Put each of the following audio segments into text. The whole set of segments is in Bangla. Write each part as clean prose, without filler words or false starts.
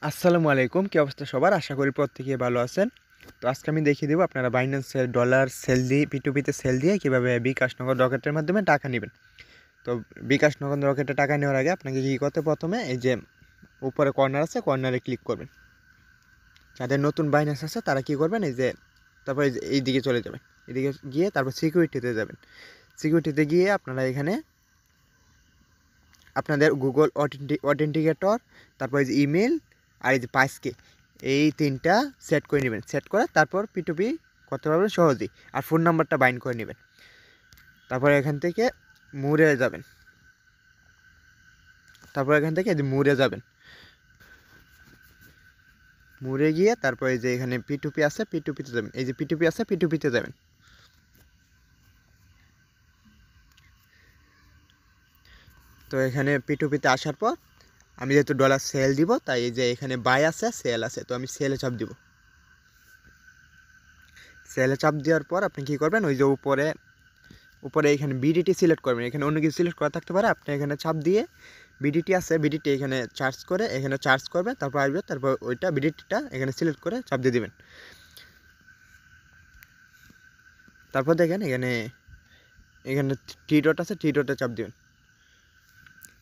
আসসালামু আলাইকুম, কি অবস্থা সবার? আশা করি প্রত্যেকেই ভালো আছেন। তো আজকে আমি দেখিয়ে দেবো আপনারা বাইন্যান্সে ডলার সেল দিয়ে পিটুপিতে সেল দিয়ে কীভাবে বিকাশ নগদ রকেটের মাধ্যমে টাকা নেবেন। তো বিকাশ নগদ রকেটে টাকা নেওয়ার আগে আপনাকে কী করতে, প্রথমে এই যে উপরে কর্নার আছে, কর্নারে ক্লিক করবেন। যাদের নতুন বাইন্যান্স আছে তারা কী করবেন, এই যে তারপর এই দিকে চলে যাবেন, এদিকে গিয়ে তারপর সিকিউরিটিতে যাবেন। সিকিউরিটিতে গিয়ে আপনারা এখানে আপনাদের গুগল অথেন্টিকেটর, তারপর এই যে ইমেল আর এই যে পাসকে, এই তিনটা সেট করে নেবেন। সেট করে তারপর পিটুপি করতে পারবেন সহজেই। আর ফোন নাম্বারটা বাইন্ড করে নেবেন। তারপর এখান থেকে মুরে যাবেন। মুরে গিয়ে তারপর এই যে এখানে পিটুপি আছে, পিটুপিতে যাবেন। এই যে পিটুপি আছে, পিটুপিতে যাবেন। তো এখানে পিটুপিতে আসার পর আমি যেহেতু ডলার সেল দিব, তাই এই যে এখানে বাই আছে, সেল আছে, তো আমি সেলে চাপ দিব। সেলে চাপ দেওয়ার পর আপনি কী করবেন, ওই যে উপরে এখানে বিডিটি সিলেক্ট করবেন। এখানে অন্য কিছু সিলেক্ট করা থাকতে পারে, আপনি এখানে চাপ দিয়ে বিডিটি আছে, বিডিটি এখানে চার্জ করে এখানে চার্জ করবেন, তারপর আসবে, তারপর ওইটা বিডিটিটা এখানে সিলেক্ট করে চাপ দিয়ে দেবেন। তারপর দেখেন এখানে থ্রি ডট আছে, থ্রি ডটে চাপ দেবেন।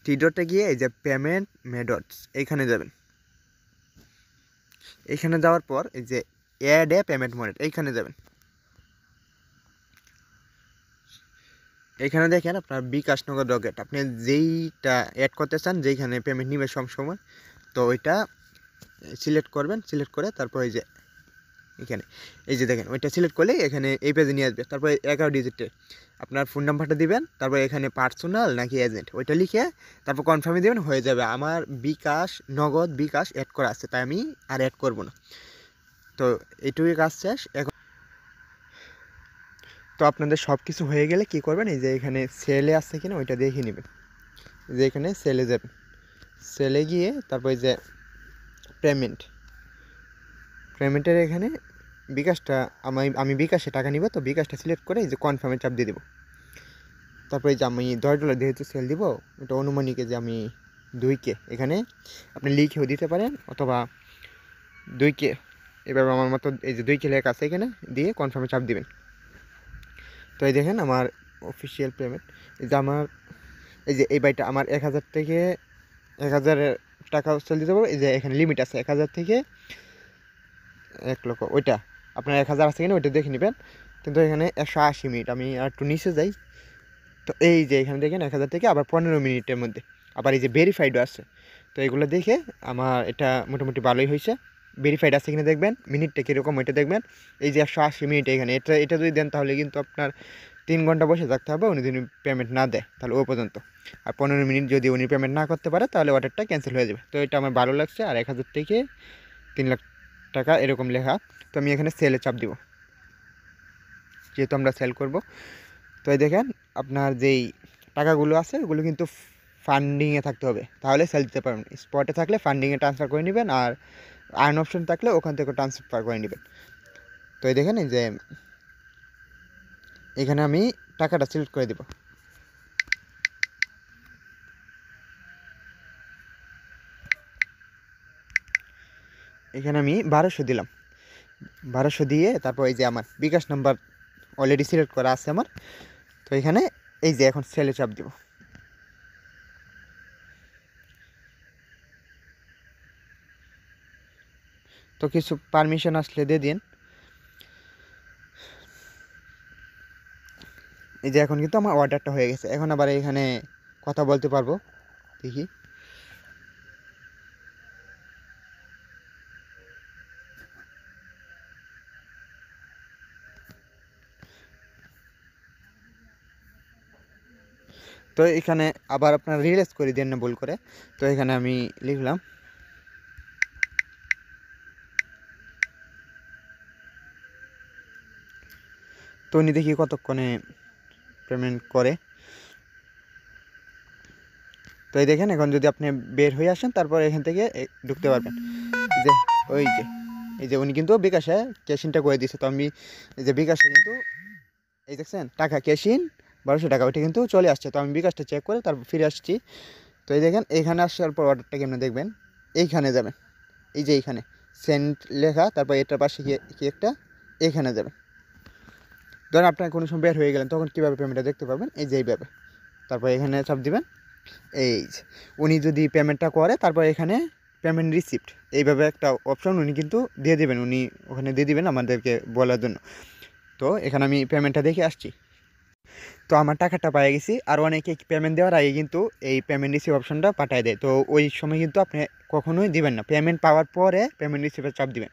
থ্রি ডটে গিয়ে এই যে পেমেন্ট মেথডস এইখানে যাবেন। এইখানে যাওয়ার পর এই যে অ্যাড এ পেমেন্ট মোড এইখানে যাবেন। এখানে দেখেন আপনার বিকাশ নগদ রকেট, আপনি যেইটা অ্যাড করতে চান, যেইখানে পেমেন্ট নিবে সবসময়, তো ওইটা সিলেক্ট করবেন। সিলেক্ট করে তারপর এই যে এখানে এই যে দেখেন ওইটা সিলেক্ট করলে এখানে এই পেজে নিয়ে আসবে। তারপর 11 ডিজিটে আপনার ফোন নাম্বারটা দিবেন, তারপর এখানে পার্সোনাল নাকি এজেন্ট ওইটা লিখে তারপর কনফার্মে দেবেন, হয়ে যাবে। আমার নগদ বিকাশ অ্যাড করা আছে, তাই আমি আর অ্যাড করব না। তো এইটুকুই কাজ শেষ। এখন তো আপনাদের সব কিছু হয়ে গেলে কি করবেন, এই যে এখানে সেলে আছে কিনা ওইটা দেখে নেবেন। যে এখানে সেলে যাবেন, সেলে গিয়ে তারপর এই যে পেমেন্টের এখানে বিকাশটা আমি বিকাশে টাকা নিব, তো বিকাশটা সিলেক্ট করে এই যে কনফার্মে চাপ দিয়ে দেবো। তারপরে এই যে আমি $10 যেহেতু সেল দিব, এটা অনুমানিকে যে আমি 2K এখানে আপনি লিখেও দিতে পারেন, অথবা 2K এবার আমার মতো এই যে 2K লেখা আছে এখানে দিয়ে কনফার্মে চাপ দিবেন। তো এই দেখেন আমার অফিসিয়াল পেমেন্ট, এই যে আমার এই যে এই বাইটা আমার 1000 থেকে 1000 টাকা সেল দিতে পারবো। এই যে এখানে লিমিট আছে 1000 থেকে 1 লক্ষ, ওইটা আপনার 1000 আছে কিনা ওইটা দেখে নেবেন। কিন্তু এখানে 180 মিনিট, আমি আর একটু নিচে যাই। তো এই যে এখানে দেখেন 1000 থেকে আবার 15 মিনিটের মধ্যে, আবার এই যে ভেরিফাইডও আছে। তো এগুলো দেখে আমার এটা মোটামুটি ভালোই হয়েছে। ভেরিফাইড আছে কিনা দেখবেন, মিনিটটা কীরকম ওইটা দেখবেন। এই যে 180 মিনিট এখানে এটা যদি দেন, তাহলে কিন্তু আপনার 3 ঘন্টা বসে থাকতে হবে, উনি যদি পেমেন্ট না দেয় তাহলে ও পর্যন্ত। আর 15 মিনিট যদি উনি পেমেন্ট না করতে পারে, তাহলে অর্ডারটা ক্যান্সেল হয়ে যাবে। তো এটা আমার ভালো লাগছে। আর 1000 থেকে 3 লাখ টাকা এরকম লেখা। তো আমি এখানে সেলে চাপ দিব, যেহেতু আমরা সেল করব। তো এই দেখেন আপনার যেই টাকাগুলো আছে ওগুলো কিন্তু ফান্ডিংয়ে থাকতে হবে, তাহলে সেল দিতে পারবেন। স্পটে থাকলে ফান্ডিংয়ে ট্রান্সফার করে নেবেন, আর আর্ন অপশন থাকলে ওখান থেকে ট্রান্সফার করে নেবেন। তো এই দেখেন এই যে এখানে আমি টাকাটা সিলেক্ট করে দেব। এখানে আমি 1200 দিলাম। 1200 দিয়ে তারপর এই যে আমার বিকাশ নাম্বার অলরেডি সিলেক্ট করা আছে আমার। তো এখানে এই যে এখন সেলে চাপ দেব। তো কিছু পারমিশন আসলে দিয়ে দিন। এই যে এখন কিন্তু আমার অর্ডারটা হয়ে গেছে। এখন আবার এখানে কথা বলতে পারবো, দেখি। তো এখানে আবার আপনার রিলিজ করে দেন না ভুল করে। তো এখানে আমি লিখলাম, তো উনি দেখি কতক্ষণে পেমেন্ট করে। তো এই দেখেন এখন যদি আপনি বের হয়ে আসেন, তারপর এখান থেকে ঢুকতে পারবেন। যে ওই যে এই যে উনি কিন্তু বিকাশে ক্যাশিনটা করে দিয়েছে। তো আমি এই যে বিকাশে কিন্তু এই দেখছেন টাকা ক্যাশিন 1200 টাকা, ওইটা কিন্তু চলে আসছে। তো আমি বিকাশটা চেক করে তারপর ফিরে আসছি। তো এই দেখেন এখানে আসার পর অর্ডারটা কেমন দেখবেন, এইখানে যাবেন। এই যে এইখানে সেন্ড লেখা, তারপর এটার পাশে কি একটা এখানে যাবেন। ধরেন আপনার কোনো সময় বের হয়ে গেলেন, তখন কীভাবে পেমেন্টটা দেখতে পাবেন, এই যে এইভাবে। তারপর এখানে চাপ দিবেন। এই যে উনি যদি পেমেন্টটা করে, তারপর এখানে পেমেন্ট রিসিপ্ট এইভাবে একটা অপশন উনি কিন্তু দিয়ে দেবেন, উনি ওখানে দিয়ে দিবেন আমাদেরকে বলার জন্য। তো এখানে আমি পেমেন্টটা দেখে আসছি। তো আমার টাকাটা পেয়ে গেছি। আর অনেকে পেমেন্ট দেওয়ার আগে কিন্তু এই পেমেন্ট রিসিভ অপশনটা পাঠিয়ে দেয়, তো ওই সময় কিন্তু আপনি কখনোই দিবেন না, পেমেন্ট পাওয়ার পরে পেমেন্ট রিসিভের চাপ দিবেন।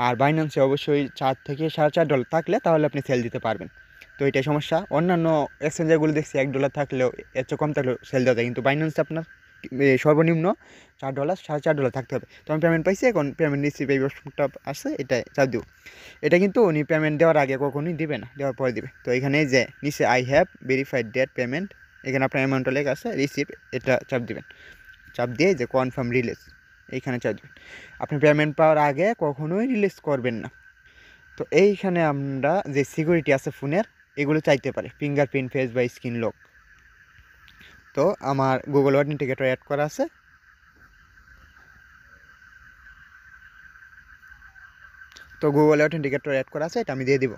আর বাইন্যান্সে অবশ্যই $4 থেকে $4.5 থাকলে তাহলে আপনি সেল দিতে পারবেন। তো এটাই সমস্যা। অন্যান্য এক্সচেঞ্জারগুলো দেখছি $1 থাকলেও, এর চেয়ে কম থাকলেও সেল দেওয়া যায়, কিন্তু বাইন্যান্সে আপনার সর্বনিম্ন $4 $4.5 থাকতে হবে। তো আমি পেমেন্ট পাইছি, এখন পেমেন্ট রিসিভ এই অপশনটা আসছে, এটা চাপ দিব। এটা কিন্তু উনি পেমেন্ট দেওয়ার আগে কখনোই দিবে না, দেওয়ার পরে দিবে। তো এখানে যে নিচে I have verified date payment, এখানে আপনার অ্যামাউন্টটা লেখা আছে রিসিপ্ট, এটা চাপ দিবেন। চাপ দিয়ে যে কনফার্ম রিলিজ, এইখানে চাপ দেবেন। আপনি পেমেন্ট পাওয়ার আগে কখনোই রিলিজ করবেন না। তো এইখানে আমরা যে সিকিউরিটি আছে ফোনের, এগুলো চাইতে পারে, ফিঙ্গারপ্রিন্ট, ফেস বা স্ক্রিন লক। তো আমার গুগল অথেন্টিকেটর অ্যাড করা আছে। তো গুগল অথেন্টিকেটর অ্যাড করা আছে, এটা আমি দিয়ে দিব।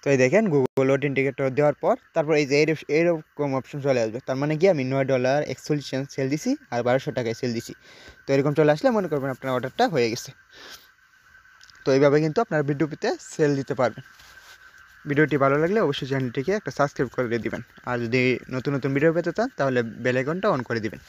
তো এই দেখেন গুগল অথেন্টিকেটর দেওয়ার পর তারপর এই যে এইরকম অপশন চলে আসবে। তার মানে কি আমি $9.41 সেল দিছি আর 1200 টাকায় সেল দিছি। তো এরকম চলে আসলে মনে করবেন আপনার অর্ডারটা হয়ে গেছে। তো এইভাবে কিন্তু আপনার ভিডিওতে সেল দিতে পারবেন। ভিডিওটি ভালো লাগলে অবশ্যই চ্যানেলটিকে একটা সাবস্ক্রাইব করে দিবেন। আর যদি নতুন নতুন ভিডিও পেতে চান তাহলে বেল আইকনটা অন করে দিবেন।